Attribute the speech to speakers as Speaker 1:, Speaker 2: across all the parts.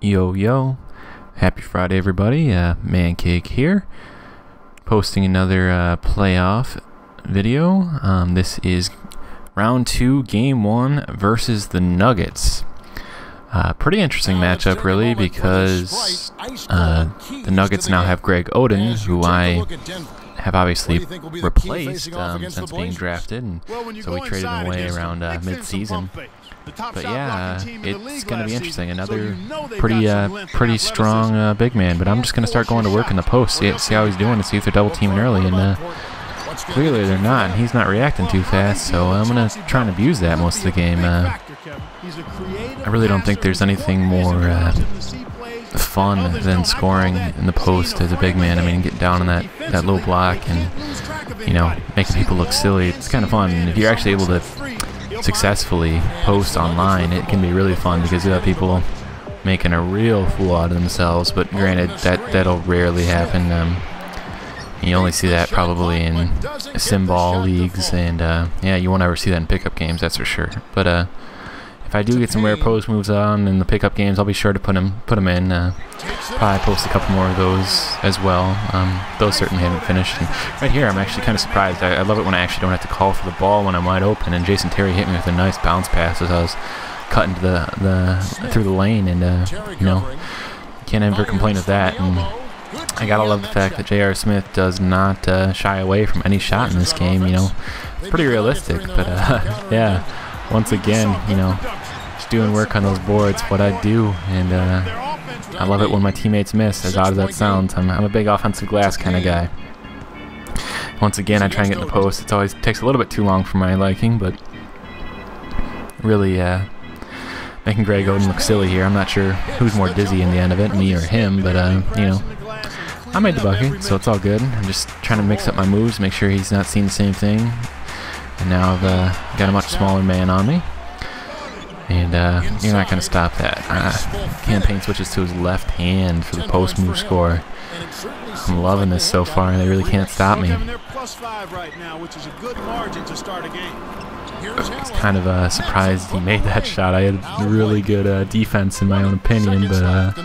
Speaker 1: Yo, yo. Happy Friday, everybody. Mancake here. Posting another playoff video. This is round 2, game 1 versus the Nuggets. Pretty interesting matchup, really, because the Nuggets now have Greg Oden, who I have obviously replaced since being drafted, and so we traded him away around mid-season. But yeah, it's going to be interesting. Another pretty strong big man. But I'm just going to start going to work in the post, see how he's doing, and see if they're double teaming early. And clearly they're not, and he's not reacting too fast. So I'm going to try and abuse that most of the game. I really don't think there's anything more fun than scoring in the post as a big man. I mean, getting down on that low block and, you know, making people look silly. It's kind of fun. And if you're actually able to successfully post online, it can be really fun because you have people making a real fool out of themselves. But granted, that'll rarely happen. You only see that probably in sim ball leagues, and yeah, you won't ever see that in pickup games, that's for sure. But if I do get some rare post moves on in the pickup games, I'll be sure to put them in. Probably post a couple more of those as well. Those certainly haven't finished. And right here, I'm actually kind of surprised. I love it when I actually don't have to call for the ball when I'm wide open. And Jason Terry hit me with a nice bounce pass as I was cutting to through the lane, and you know, can't ever complain of that. And I gotta love the fact that J.R. Smith does not shy away from any shot in this game. You know, it's pretty realistic. But yeah, once again, you know, just doing work on those boards, what I do, and I love it when my teammates miss, as odd as that sounds. I'm a big offensive glass kind of guy. Once again, I try and get in the post. It always takes a little bit too long for my liking, but really making Greg Oden look silly here. I'm not sure who's more dizzy in the end of it, me or him, but you know, I made the bucket, so it's all good. I'm just trying to mix up my moves, make sure he's not seeing the same thing. And now I've got a much smaller man on me. And you're not going to stop that. Payne switches to his left hand for the post move score. I'm loving this so far. They really can't stop me. I was kind of surprised he made that shot. I had really good defense in my own opinion, but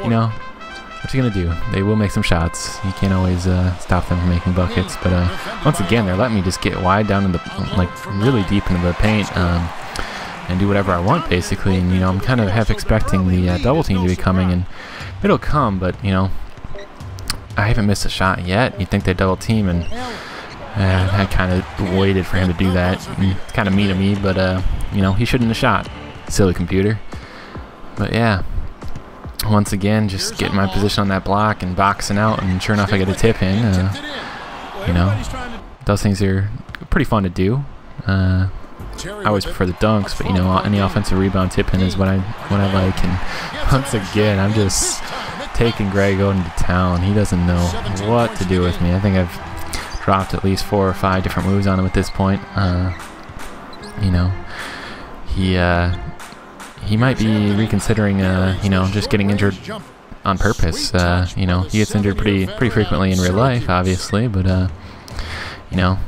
Speaker 1: you know, what you gonna do? They will make some shots. You can't always stop them from making buckets. But once again, they're letting me just get wide down in the, like, really deep into the paint. And do whatever I want, basically. And, you know, I'm kind of half expecting the double team to be coming, and it'll come, but, you know, I haven't missed a shot yet. You'd think they'd double team, and I kind of waited for him to do that. It's kind of mean of me, but, you know, he shouldn't have shot. Silly computer. But, yeah, once again, just getting my position on that block and boxing out, and sure enough, I get a tip in. You know, those things are pretty fun to do. I always prefer the dunks, but, you know, any offensive rebound tip-in is what I like. And once again, I'm just taking Greg Oden to town. He doesn't know what to do with me. I think I've dropped at least 4 or 5 different moves on him at this point. You know, he might be reconsidering, you know, just getting injured on purpose. You know, he gets injured pretty frequently in real life, obviously, but you know,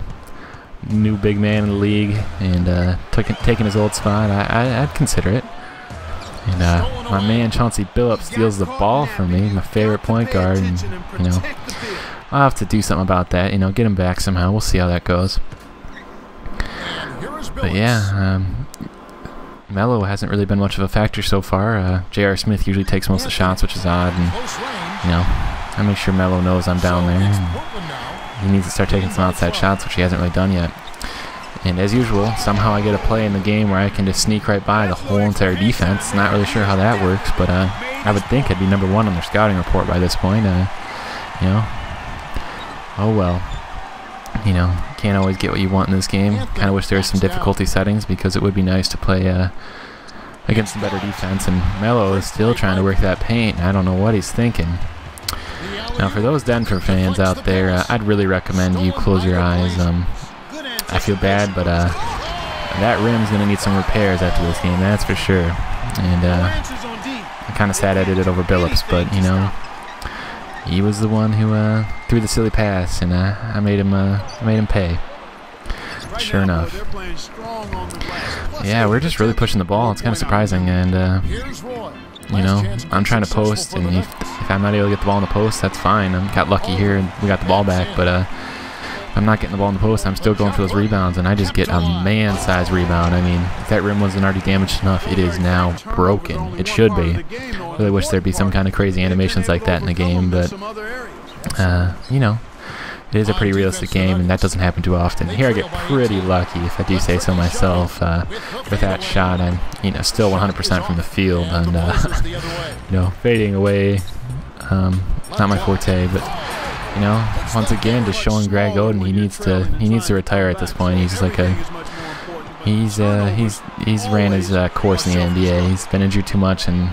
Speaker 1: new big man in the league, and taking his old spot, I'd consider it. And my man Chauncey Billups steals the ball from me, my favorite point guard, and, you know, I'll have to do something about that, you know, get him back somehow. We'll see how that goes. But yeah, Melo hasn't really been much of a factor so far. J.R. Smith usually takes most of the shots, which is odd, and, you know, I make sure Melo knows I'm down there. And he needs to start taking some outside shots, which he hasn't really done yet. And as usual, somehow I get a play in the game where I can just sneak right by the whole entire defense. Not really sure how that works, but I would think I'd be #1 on their scouting report by this point. You know, oh well. You know, can't always get what you want in this game. Kind of wish there was some difficulty settings, because it would be nice to play against a better defense. And Melo is still trying to work that paint. I don't know what he's thinking. Now, for those Denver fans out there, I'd really recommend you close your eyes. I feel bad, but that rim's going to need some repairs after this game, that's for sure. And I'm kind of sad I did it over Billups, but, you know, he was the one who threw the silly pass, and I made him pay. Sure enough. Yeah, we're just really pushing the ball. It's kind of surprising, and you know, I'm trying to post, and if I'm not able to get the ball in the post, that's fine. I got lucky here and we got the ball back, but if I'm not getting the ball in the post, I'm still going for those rebounds, and I just get a man-sized rebound. I mean, if that rim wasn't already damaged enough, it is now broken. It should be. Really wish there'd be some kind of crazy animations like that in the game, but you know, it is a pretty realistic game, and that doesn't happen too often. Here I get pretty lucky, if I do say so myself, with that shot. I'm, you know, still 100% from the field, and you know, fading away. Not my forte, but you know, once again, just showing Greg Oden he needs to retire at this point. He's like he's ran his course in the NBA. He's been injured too much, and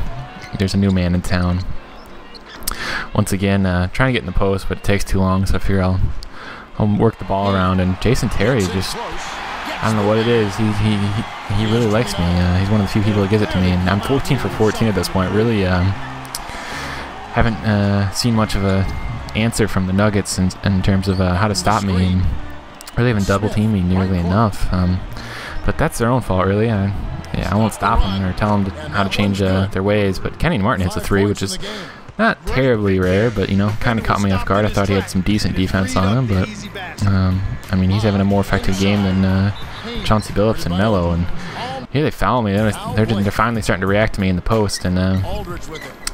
Speaker 1: there's a new man in town. Once again, trying to get in the post, but it takes too long, so I figure I'll work the ball around. And Jason Terry just, I don't know what it is. He really likes me. He's one of the few people that gives it to me, and I'm 14 for 14 at this point. Really haven't seen much of a answer from the Nuggets in terms of how to stop me, and really haven't double teamed me nearly enough. But that's their own fault, really. Yeah, I won't stop them or tell them how to change their ways. But Kenny Martin hits a three, which is not terribly rare, but you know, kind of caught me off guard. I thought he had some decent defense on him, but I mean, he's having a more effective game than Chauncey Billups and Melo. And here they foul me. They're finally starting to react to me in the post, and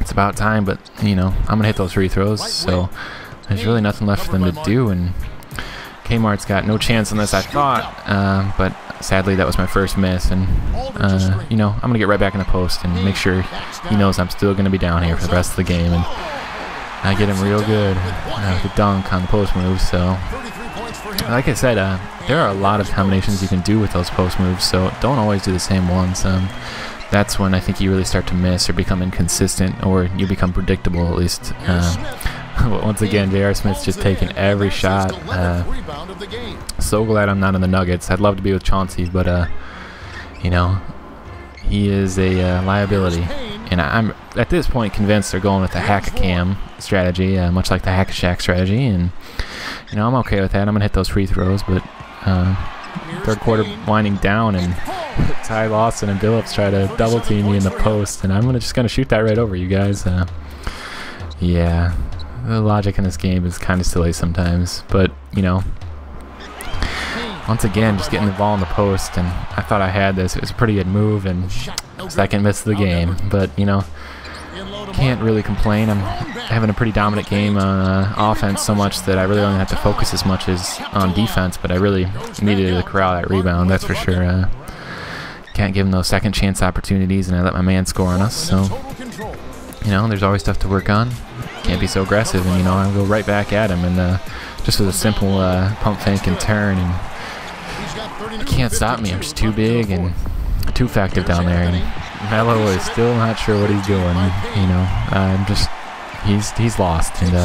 Speaker 1: it's about time. But you know, I'm gonna hit those free throws, so there's really nothing left for them to do. And Kmart's got no chance on this, I thought, but sadly that was my first miss. And you know, I'm gonna get right back in the post and make sure he knows I'm still gonna be down here for the rest of the game. And I get him real good with the dunk on the post move. So like I said, there are a lot of combinations you can do with those post moves, so don't always do the same ones. That's when I think you really start to miss or become inconsistent, or you become predictable at least. Once again, J.R. Smith's just taking every shot. So glad I'm not in the Nuggets. I'd love to be with Chauncey, but you know, he is a liability. And I'm at this point convinced they're going with the hack-a-cam strategy, much like the hack-a-shack strategy. And you know, I'm okay with that. I'm gonna hit those free throws, but third quarter winding down, and Ty Lawson and Billups try to double team me in the post, and I'm just gonna shoot that right over you guys. Yeah, the logic in this game is kind of silly sometimes, but you know, once again, just getting the ball in the post, and I thought I had this. It was a pretty good move, and second miss of the game, but you know, can't really complain. I'm having a pretty dominant game on offense, so much that I really don't have to focus as much as on defense, but I really needed to corral that rebound, that's for sure. Can't give him those second chance opportunities, and I let my man score on us, so you know, there's always stuff to work on. Can't be so aggressive, and you know, I'll go right back at him, and just with a simple pump fake and turn, and he can't stop me. I'm just too big and too effective down there, and Melo is still not sure what he's doing. You know, he's lost, and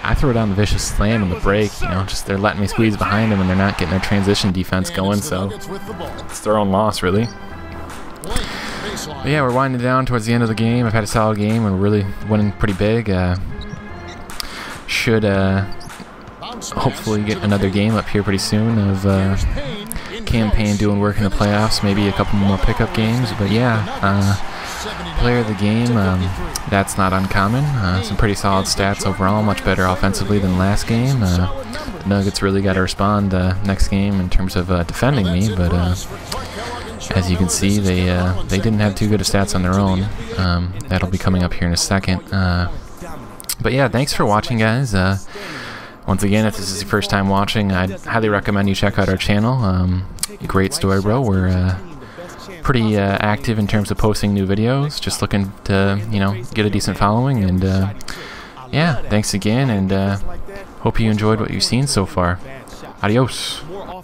Speaker 1: I throw down the vicious slam in the break. You know, just they're letting me squeeze behind him, and they're not getting their transition defense going, so it's their own loss, really. But yeah, we're winding down towards the end of the game. I've had a solid game, and we're really winning pretty big. Should hopefully get another game up here pretty soon of campaign doing work in the playoffs, maybe a couple more pickup games. But yeah, player of the game, that's not uncommon. Some pretty solid stats overall, much better offensively than last game. The Nuggets really got to respond next game in terms of defending me, but as you can see, they didn't have too good of stats on their own. That'll be coming up here in a second. But yeah, thanks for watching, guys. Once again, if this is your first time watching, I'd highly recommend you check out our channel, GreatStoryBro. We're pretty active in terms of posting new videos, just looking to, you know, get a decent following. And yeah, thanks again, and hope you enjoyed what you've seen so far. Adios.